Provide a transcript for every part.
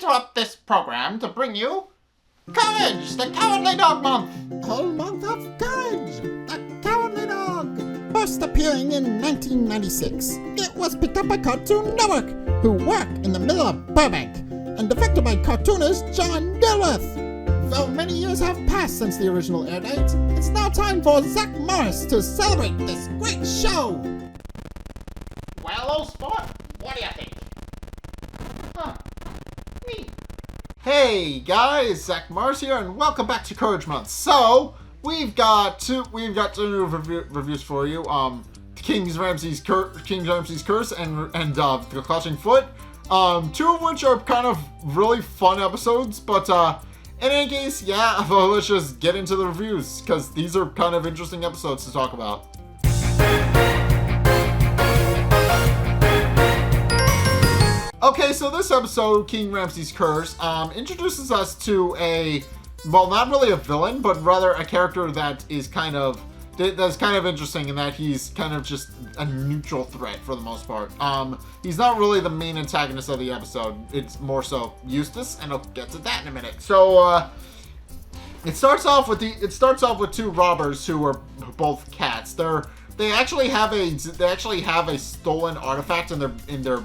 interrupt this program to bring you Courage, the Cowardly Dog Month. Whole month of Courage, the Cowardly Dog. First appearing in 1996, it was picked up by Cartoon Network, who work in the middle of Burbank, and directed by cartoonist John Dilworth. Though many years have passed since the original air date, it's now time for Zack to celebrate this great show. Well, old sport, what do you think? Neat. Hey guys, Zack here, and welcome back to Courage Month. So we've got two new reviews for you. King Ramses' Curse and the Clutching Foot. Two of which are kind of really fun episodes, but in any case, yeah, let's just get into the reviews, because these are kind of interesting episodes to talk about. Okay, so this episode, King Ramses' Curse, introduces us to well, not really a villain, but rather a character that's kind of interesting in that he's kind of just a neutral threat for the most part. He's not really the main antagonist of the episode. It's more so Eustace, and I'll get to that in a minute. So, it starts off with two robbers who are both cats. They actually have a stolen artifact in their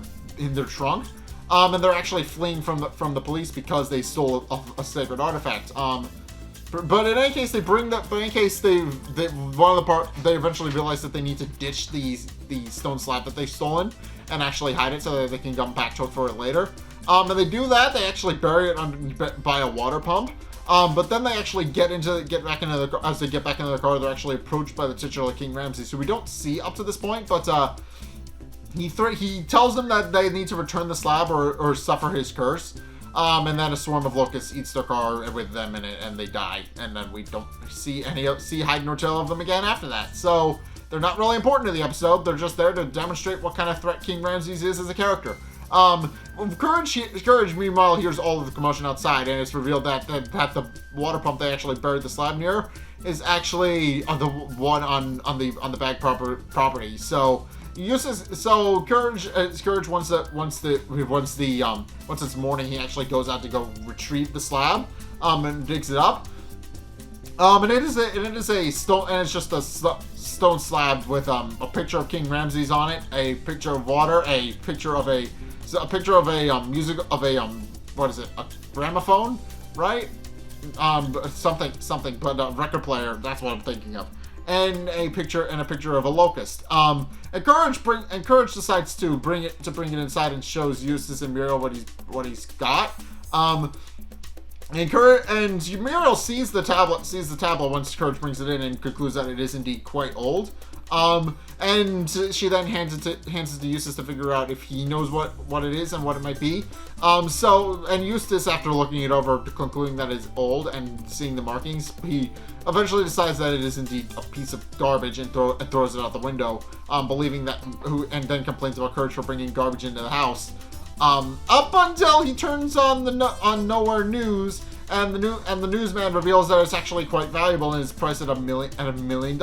trunk, and they're actually fleeing from the police because they stole a sacred artifact. But in any case, they eventually realize that they need to ditch the stone slab that they've stolen and actually hide it so that they can come back for it later. And they do that. They actually bury it by a water pump. But then they actually get back into the car. As they get back into the car, they're actually approached by the titular King Ramses, who we don't see up to this point, but he tells them that they need to return the slab or suffer his curse. And then a swarm of locusts eats their car with them in it, and they die. And then we don't see hide nor tail of them again after that. So they're not really important to the episode. They're just there to demonstrate what kind of threat King Ramses is as a character. Courage, meanwhile, hears all of the commotion outside, and it's revealed that the water pump they actually buried the slab near is actually the one on the Bagge property. So Courage once it's morning, he actually goes out to go retrieve the slab, and digs it up. And it is a stone, and it's just a stone slab with a picture of King Ramses on it, a picture of water, a picture of a gramophone, right? Something, but a record player. That's what I'm thinking of. And a picture of a locust. And Courage decides to bring it inside and shows Eustace and Muriel what he's got. And Muriel sees the tablet once Courage brings it in and concludes that it is indeed quite old. And she then hands it to Eustace to figure out if he knows what it is and what it might be. And Eustace, after looking it over, concluding that it's old and seeing the markings, he eventually decides that it is indeed a piece of garbage and throws it out the window, believing that and then complains about Courage for bringing garbage into the house. Up until he turns on Nowhere News, and the newsman reveals that it's actually quite valuable and is priced at $1 million.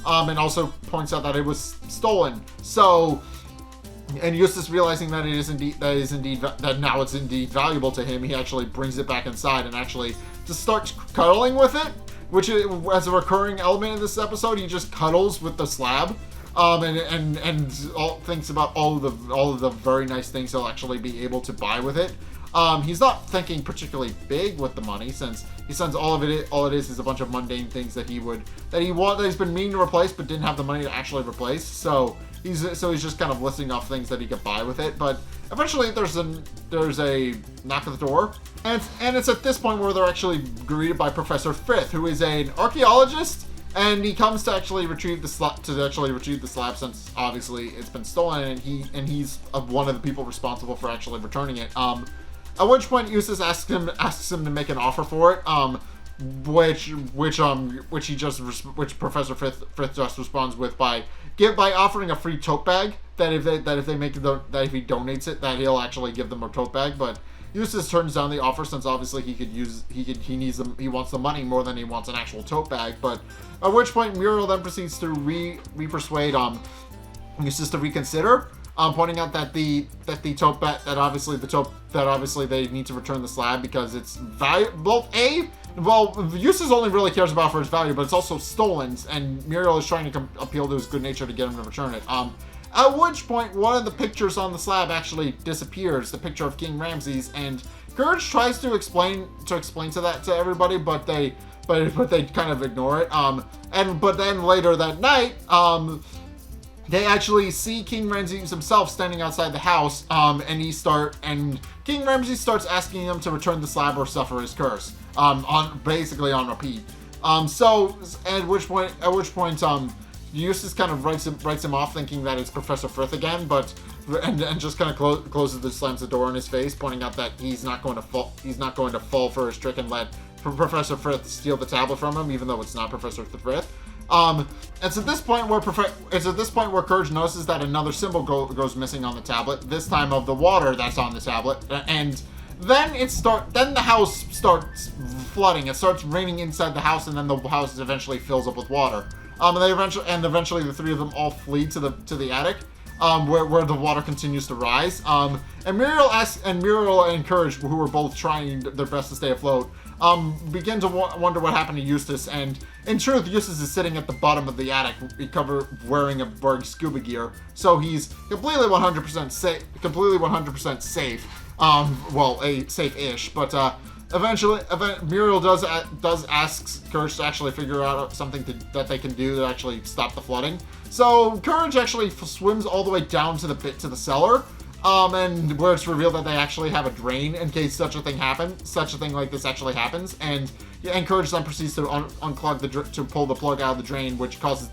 And also points out that it was stolen. So, and Eustace, realizing that that now it's indeed valuable to him, he actually brings it back inside and actually just starts cuddling with it, which is, as a recurring element in this episode, he just cuddles with the slab, and thinks about all of the very nice things he'll actually be able to buy with it. He's not thinking particularly big with the money, since he sends all it is a bunch of mundane things that he's been meaning to replace but didn't have the money to actually replace. So he's just kind of listing off things that he could buy with it. But eventually there's a knock at the door, and it's at this point where they're actually greeted by Professor Frith, who is an archaeologist, and he comes to actually retrieve the slab, since obviously it's been stolen, and he's one of the people responsible for actually returning it. At which point Eustace asks him to make an offer for it, which Professor Frith just responds with by offering a free tote bag that if he donates it, that he'll actually give them a tote bag. But Eustace turns down the offer, since obviously he wants the money more than he wants an actual tote bag. But at which point Muriel then proceeds to re-persuade Eustace to reconsider. pointing out that the taupe that obviously they need to return the slab because it's valuable. Eustace only really cares about for its value, but it's also stolen, and Muriel is trying to appeal to his good nature to get him to return it. At which point, one of the pictures on the slab actually disappears, the picture of King Ramses, and Courage tries to explain that to everybody, but they kind of ignore it. But then later that night, they actually see King Ramses himself standing outside the house, and King Ramses starts asking him to return the slab or suffer his curse, basically on repeat. At which point, Eustace kind of writes him off, thinking that it's Professor Frith again, and just kind of slams the door in his face, pointing out that he's not going to fall for his trick and let Professor Frith steal the tablet from him, even though it's not Professor Frith. It's at this point where Courage notices that another symbol goes missing on the tablet, this time of the water that's on the tablet, and then the house starts flooding. It starts raining inside the house, and then the house eventually fills up with water. Eventually the three of them all flee to the attic, where the water continues to rise. And Muriel and Courage, who were both trying their best to stay afloat, begin to wonder what happened to Eustace. And in truth, Eustace is sitting at the bottom of the attic, wearing a Berg scuba gear, so he's completely 100% safe. Safe-ish, but eventually, Muriel does ask Courage to actually figure out something that they can do to actually stop the flooding. So Courage actually swims all the way down to the cellar, and where it's revealed that they actually have a drain in case such a thing like this actually happens. And Courage then proceeds to to pull the plug out of the drain, which causes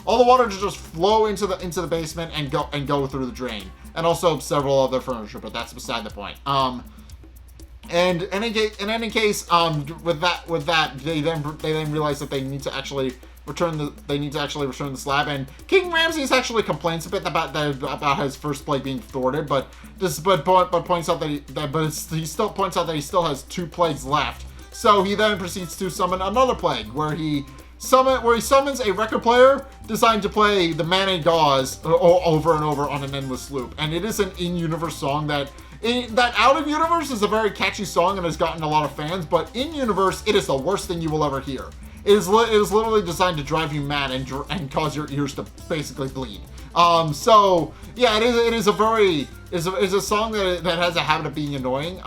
all the water to just flow into the basement and go through the drain, and also several other furniture. But that's beside the point. And in any case, with that, they then realize that they need to actually return the slab, and King Ramses actually complains a bit about his first plague being thwarted, but points out he still points out that he still has 2 plagues left. So he then proceeds to summon another plague, where he summons a record player designed to play the Man Gauze over and over on an endless loop, and it is an in-universe song that out of universe is a very catchy song and has gotten a lot of fans, but in universe it is the worst thing you will ever hear. It is literally designed to drive you mad and cause your ears to basically bleed. So yeah, it is a song that has a habit of being annoying.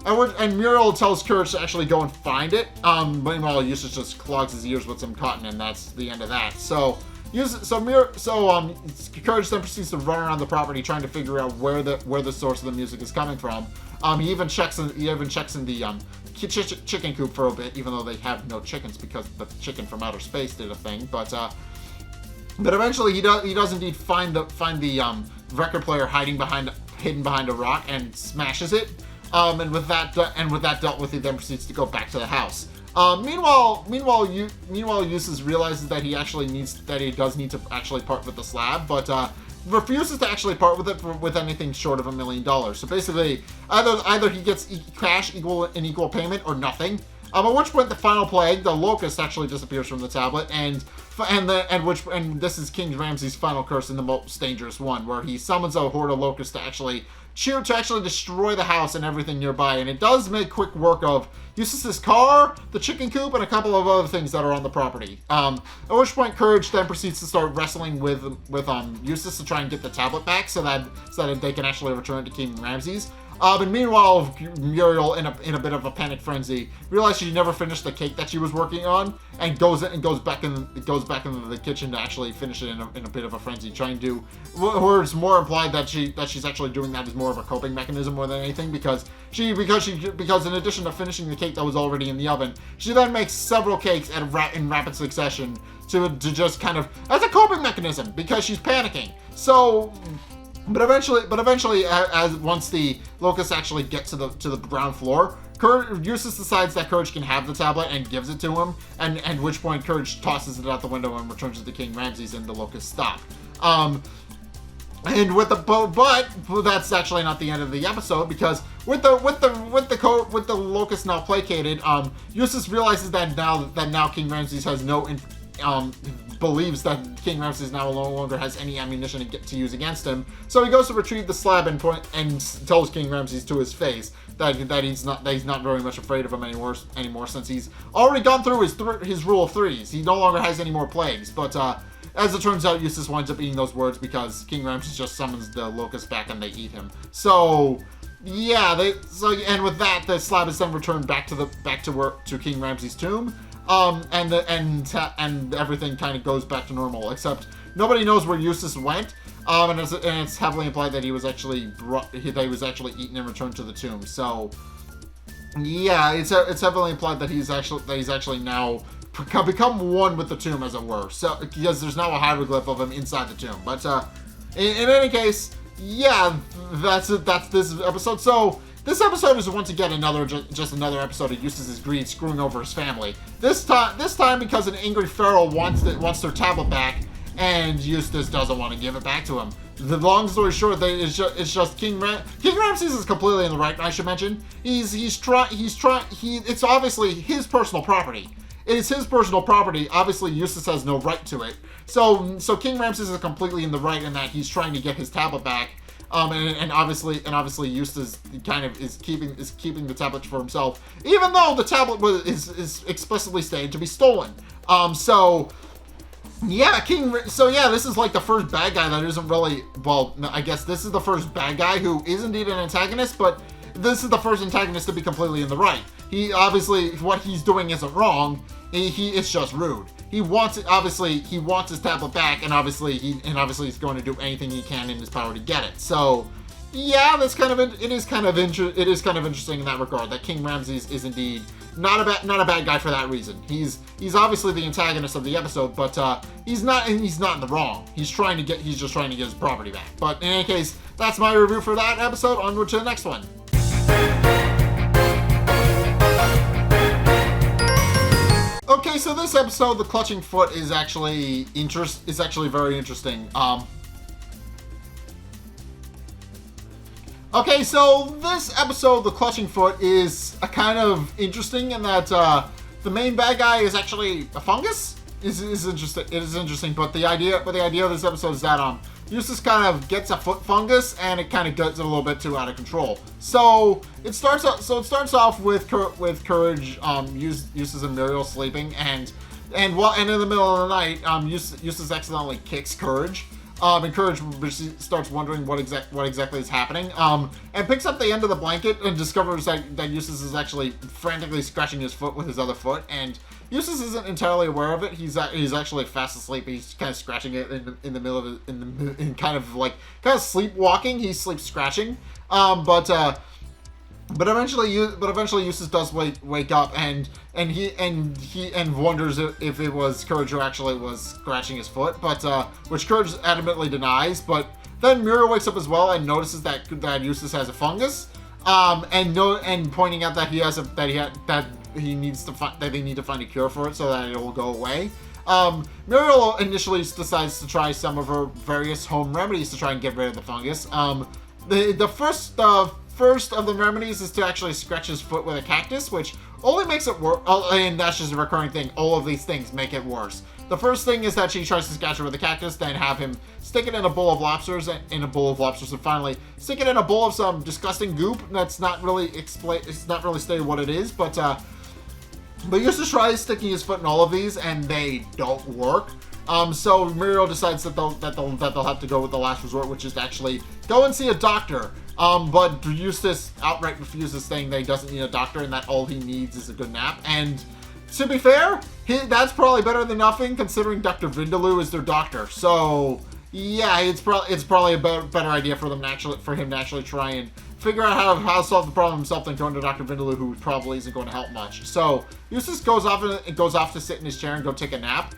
And Muriel tells Courage to actually go and find it. Meanwhile, Eustace just clogs his ears with some cotton, and that's the end of that. Courage then proceeds to run around the property trying to figure out where the source of the music is coming from. He even checks in the chicken coop for a bit, even though they have no chickens because the chicken from outer space did a thing. But eventually he does indeed find the record player hidden behind a rock and smashes it. And with that dealt with, he then proceeds to go back to the house. Meanwhile, Eustace realizes that he does need to actually part with the slab, but refuses to actually part with it with anything short of $1 million. So basically, either he gets cash in equal payment or nothing. At which point the final plague, the locust, actually disappears from the tablet, and this is King Ramses' final curse and the most dangerous one, where he summons a horde of locusts to actually destroy the house and everything nearby. And it does make quick work of Eustace's car, the chicken coop, and a couple of other things that are on the property. At which point Courage then proceeds to start wrestling with Eustace to try and get the tablet back so that they can actually return it to King Ramses. And meanwhile, Muriel, in a bit of a panic frenzy, realized she never finished the cake that she was working on, and goes back into the kitchen to actually finish it in a bit of a frenzy, trying to, where it's more implied that she's actually doing that as more of a coping mechanism more than anything, because in addition to finishing the cake that was already in the oven, she then makes several cakes in rapid succession to just kind of as a coping mechanism because she's panicking. So. But eventually, as once the locusts actually get to the ground floor, Eustace decides that Courage can have the tablet and gives it to him, and at which point Courage tosses it out the window and returns it to King Ramses, and the locusts stop. And but that's actually not the end of the episode, because with the locust now placated, Eustace realizes that now King Ramses has no believes that King Ramses now no longer has any ammunition to use against him. So he goes to retrieve the slab and tells King Ramses to his face that he's not very much afraid of him anymore since he's already gone through his rule of threes. He no longer has any more plagues. But as it turns out, Eustace winds up eating those words because King Ramses just summons the locusts back and they eat him. So yeah, and with that, the slab is then returned back to King Ramses' tomb. And everything kind of goes back to normal, except nobody knows where Eustace went. And it's heavily implied that he was actually eaten and returned to the tomb. So yeah, it's heavily implied that he's actually now become one with the tomb, as it were. So because there's now a hieroglyph of him inside the tomb. But in any case, yeah, that's it. That's this episode. So this episode is once again just another episode of Eustace's greed screwing over his family. This time because an angry pharaoh wants their tablet back, and Eustace doesn't want to give it back to him. The long story short, it's just King Ramses is completely in the right. I should mention it's obviously his personal property. It is his personal property. Obviously, Eustace has no right to it. So King Ramses is completely in the right in that he's trying to get his tablet back. And obviously Eustace kind of is keeping the tablet for himself, even though the tablet is explicitly stated to be stolen. So yeah, this is like the first bad guy that isn't really, well, I guess this is the first bad guy who is indeed an antagonist, but this is the first antagonist to be completely in the right. He obviously, what he's doing isn't wrong. It's just rude. He wants his tablet back, and obviously he's going to do anything he can in his power to get it. So yeah, it is kind of interesting in that regard that King Ramses is indeed not a bad guy for that reason. He's obviously the antagonist of the episode, but he's not in the wrong. He's just trying to get his property back. But in any case, that's my review for that episode. Onward to the next one. Okay, so this episode, the clutching foot, is actually very interesting. Okay, so this episode, the clutching foot, is a kind of interesting in that the main bad guy is actually a fungus. Is interesting. It is interesting, but the idea of this episode is that Eustace kind of gets a foot fungus, and it kind of gets it a little bit too out of control. So it starts off with Courage, Eustace and Muriel sleeping, and in the middle of the night, Eustace accidentally kicks Courage. And Courage starts wondering what exactly is happening, and picks up the end of the blanket and discovers that Eustace is actually frantically scratching his foot with his other foot, and Eustace isn't entirely aware of it. He's actually fast asleep. He's kind of scratching it in the middle of it, kind of sleepwalking. He's sleep scratching, but eventually Eustace does wake up and wonders if it was Courage who actually was scratching his foot, but which Courage adamantly denies. But then Muriel wakes up as well and notices that Eustace has a fungus, and pointing out that they need to find a cure for it so that it will go away. Muriel initially decides to try some of her various home remedies to try and get rid of the fungus. The first of the remedies is to actually scratch his foot with a cactus, which only makes it worse. And that's just a recurring thing. All of these things make it worse. The first thing is that she tries to scratch it with a cactus, then have him stick it in a bowl of lobsters, and finally stick it in a bowl of some disgusting goop. That's not really it's not really stated what it is, but Eustace tries sticking his foot in all of these, and they don't work. So Muriel decides that they'll have to go with the last resort, which is to actually go and see a doctor. But Eustace outright refuses, saying that he doesn't need a doctor and that all he needs is a good nap. And to be fair, that's probably better than nothing, considering Dr. Vindaloo is their doctor. So yeah, it's probably a better idea for him to actually try and figure out how to solve the problem himself than going to Dr. Vindaloo, who probably isn't going to help much. So Eustace goes off to sit in his chair and go take a nap.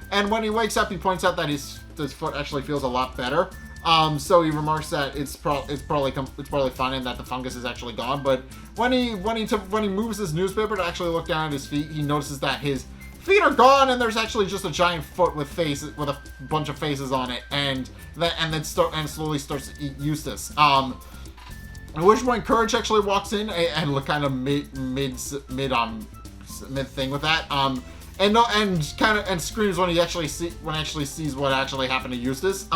And when he wakes up, he points out that his foot actually feels a lot better. So he remarks that it's probably fine and that the fungus is actually gone. But when he moves his newspaper to actually look down at his feet, he notices that his feet are gone and there's actually just a giant foot with a bunch of faces on it, and slowly starts to eat Eustace. At which point Courage actually walks in and look kind of mid thing with that. and screams when he actually sees what actually happened to Eustace.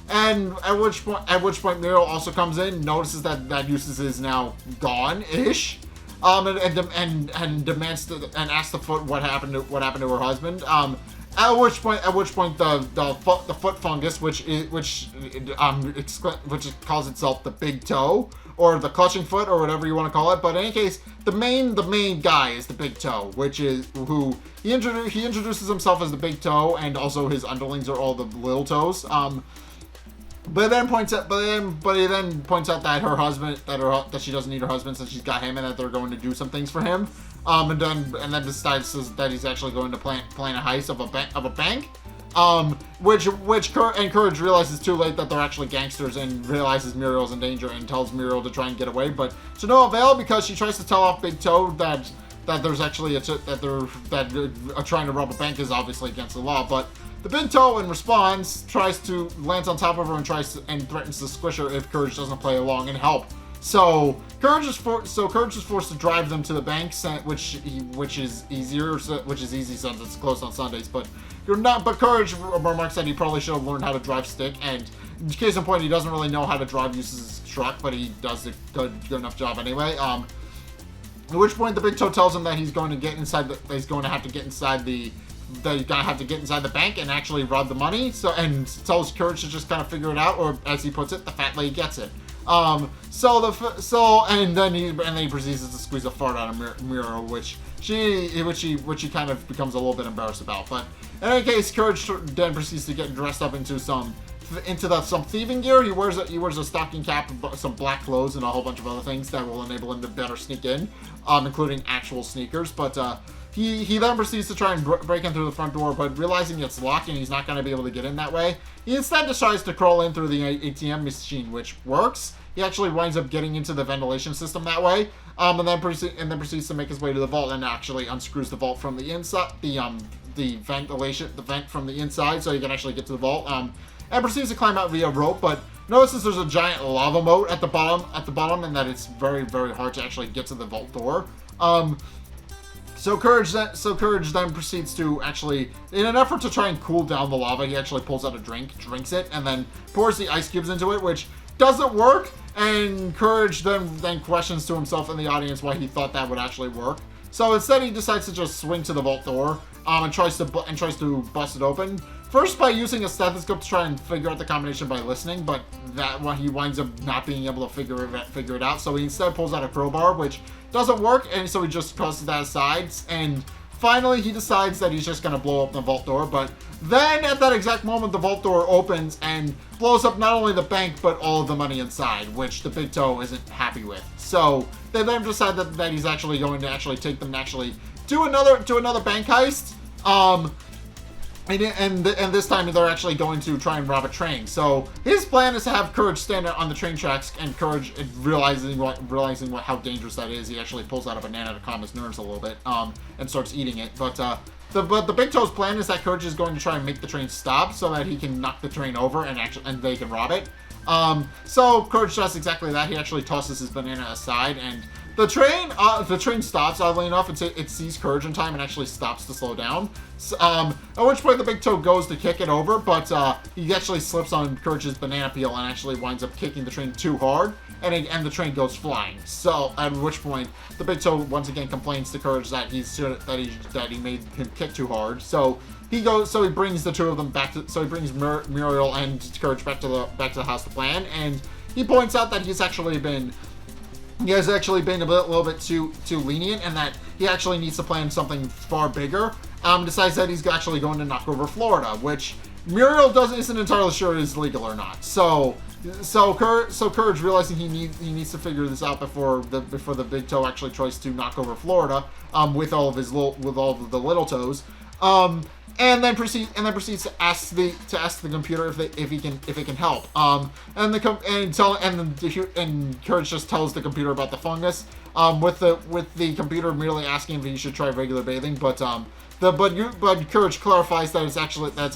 And at which point Muriel also comes in, notices that Eustace is now gone-ish, and demands and asks the foot what happened to her husband. At which point the foot fungus, which calls itself the big toe or the clutching foot or whatever you want to call it, but in any case, the main guy is the big toe, which is who he introduces himself as the big toe, and also his underlings are all the little toes. But he then points out that her husband, that she doesn't need her husband since she's got him, and that they're going to do some things for him. And then decides that he's actually going to plan a heist of a bank. Which Courage realizes too late that they're actually gangsters, and realizes Muriel's in danger and tells Muriel to try and get away, but to no avail, because she tries to tell off Big Toe that there's actually trying to rob a bank is obviously against the law, but the Big Toe, in response, lands on top of her and threatens to squish her if Courage doesn't play along and help. So Courage is forced to drive them to the bank, which is easy since it's closed on Sundays. But Courage remarks that he probably should have learned how to drive stick. And in case in point, he doesn't really know how to drive Eustace's truck, but he does a good enough job anyway. At which point, the Big Toe tells him that he's going to have to get inside the bank and actually rob the money. And tells Courage to just kind of figure it out, or as he puts it, the fat lady gets it. And then he proceeds to squeeze a fart out of Muriel, which he kind of becomes a little bit embarrassed about. But in any case, Courage then proceeds to get dressed up into some thieving gear. He wears a stocking cap, some black clothes, and a whole bunch of other things that will enable him to better sneak in, including actual sneakers. But he then proceeds to try and break in through the front door, but realizing it's locked and he's not going to be able to get in that way, he instead decides to crawl in through the ATM machine, which works. He actually winds up getting into the ventilation system that way, and then proceeds to make his way to the vault and actually unscrews the vault from the inside, the vent from the inside, so he can actually get to the vault. And proceeds to climb out via rope, but notices there's a giant lava moat at the bottom, and that it's very, very hard to actually get to the vault door. So Courage then proceeds to actually, in an effort to try and cool down the lava, he actually pulls out a drink, drinks it, and then pours the ice cubes into it, which doesn't work. And Courage then questions to himself in the audience why he thought that would actually work. So instead, he decides to just swing to the vault door, and tries to bust it open. First by using a stethoscope to try and figure out the combination by listening, but he winds up not being able to figure it out. So he instead pulls out a crowbar, which doesn't work, and so he just tosses that aside. And finally, he decides that he's just going to blow up the vault door. But then, at that exact moment, the vault door opens and blows up not only the bank, but all of the money inside, which the Big Toe isn't happy with. So they then decide that he's actually going to take them to do another bank heist. And this time they're actually going to try and rob a train. So his plan is to have Courage stand on the train tracks, and Courage, realizing how dangerous that is, he actually pulls out a banana to calm his nerves a little bit, and starts eating it. But the Big Toe's plan is that Courage is going to try and make the train stop so that he can knock the train over and they can rob it. So Courage does exactly that. He actually tosses his banana aside, and the train stops. Oddly enough, it sees Courage in time and actually stops to slow down. At which point the Big Toe goes to kick it over, but he actually slips on Courage's banana peel and actually winds up kicking the train too hard, and the train goes flying. So at which point the Big Toe once again complains to Courage that he made him kick too hard. So he brings the two of them back to. So he brings Muriel and Courage back to the house to plan, and he points out that he has actually been a little bit too lenient, and that he actually needs to plan something far bigger. Decides that he's actually going to knock over Florida, which Muriel isn't entirely sure is legal or not. So Courage, realizing he needs to figure this out before the Big Toe actually tries to knock over Florida, with all of the little toes. And then proceeds to ask the computer if it can help. And Courage just tells the computer about the fungus. With the computer merely asking if he should try regular bathing, but Courage clarifies that it's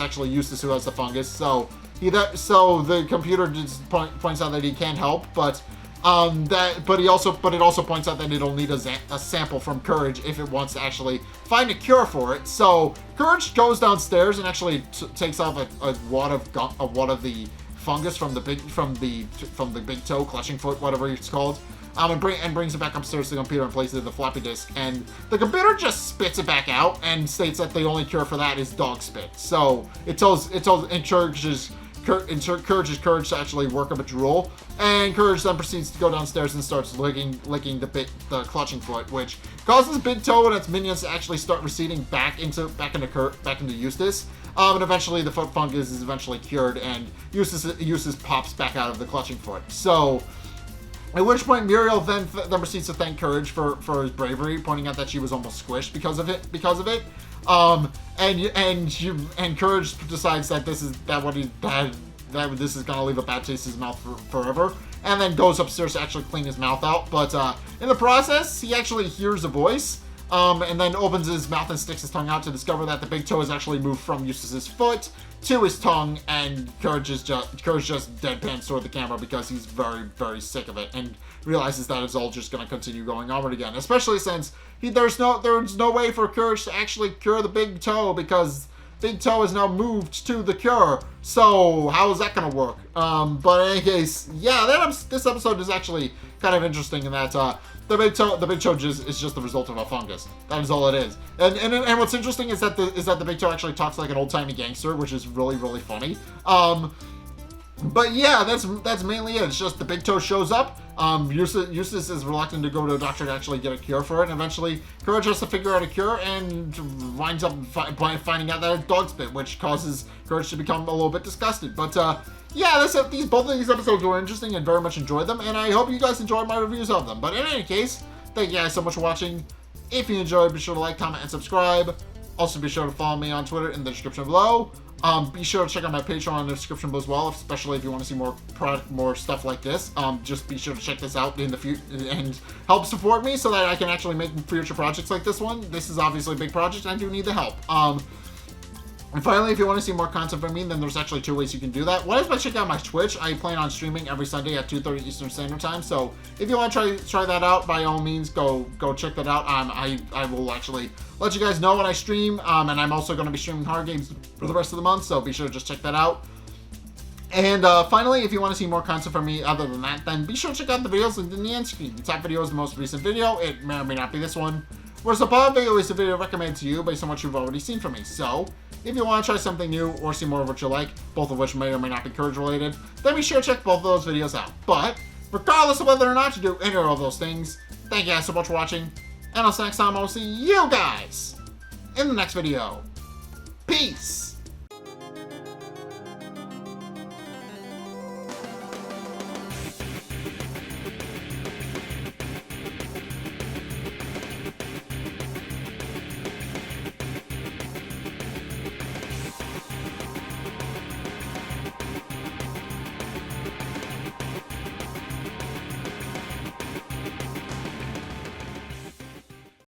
actually Eustace who has the fungus. So the computer just points out that he can help, but But it also points out that it'll need a sample from Courage if it wants to actually find a cure for it. So Courage goes downstairs and actually takes off a wad of the fungus from the big toe, clutching foot, whatever it's called. And brings it back upstairs to the computer and places it in the floppy disk. And the computer just spits it back out and states that the only cure for that is dog spit. So it encourages Courage to actually work up a drool, and Courage then proceeds to go downstairs and starts licking the clutching foot, which causes Big Toe and its minions to actually start receding back into Eustace. And eventually the foot fungus is eventually cured, and Eustace pops back out of the clutching foot. So, at which point Muriel then proceeds to thank Courage for his bravery, pointing out that she was almost squished because of it. And Courage decides that this is gonna leave a bad taste in his mouth forever, and then goes upstairs to actually clean his mouth out. But in the process, he actually hears a voice, and then opens his mouth and sticks his tongue out to discover that the big toe has actually moved from Eustace's foot to his tongue, and Courage just deadpans toward the camera because he's very, very sick of it and realizes that it's all just going to continue going onward again, especially since there's no way for Courage to actually cure the big toe because Big Toe has now moved to the cure. So how is that going to work? But in any case, yeah, this episode is actually kind of interesting in that the big toe is just the result of a fungus. That is all it is. And what's interesting is that the big toe actually talks like an old timey gangster, which is really, really funny. But yeah, that's mainly it. It's just the big toe shows up. Eustace is reluctant to go to a doctor to actually get a cure for it, and eventually Courage has to figure out a cure and winds up finding out that it's dog spit, which causes Courage to become a little bit disgusted. But yeah, both of these episodes were interesting and very much enjoyed them, and I hope you guys enjoyed my reviews of them. But in any case, thank you guys so much for watching. If you enjoyed, be sure to like, comment, and subscribe. Also, be sure to follow me on Twitter in the description below. Be sure to check out my Patreon in the description below as well, especially if you want to see more stuff like this. Just be sure to check this out in the future and help support me so that I can actually make future projects like this one. This is obviously a big project and I do need the help. And finally, if you want to see more content from me, then there's actually 2 ways you can do that. One is by checking out my Twitch. I plan on streaming every Sunday at 2:30 Eastern Standard Time. So if you want to try that out, by all means, go check that out. I will actually let you guys know when I stream. And I'm also going to be streaming horror games for the rest of the month. So be sure to just check that out. And finally, if you want to see more content from me other than that, then be sure to check out the videos linked in the end screen. The top video is the most recent video. It may or may not be this one. Whereas the bottom video is the video recommended to you based on what you've already seen from me. So, if you want to try something new or see more of what you like, both of which may or may not be Courage related, then be sure to check both of those videos out. But, regardless of whether or not you do any of those things, thank you guys so much for watching, and until next time, I'll see you guys in the next video. Peace!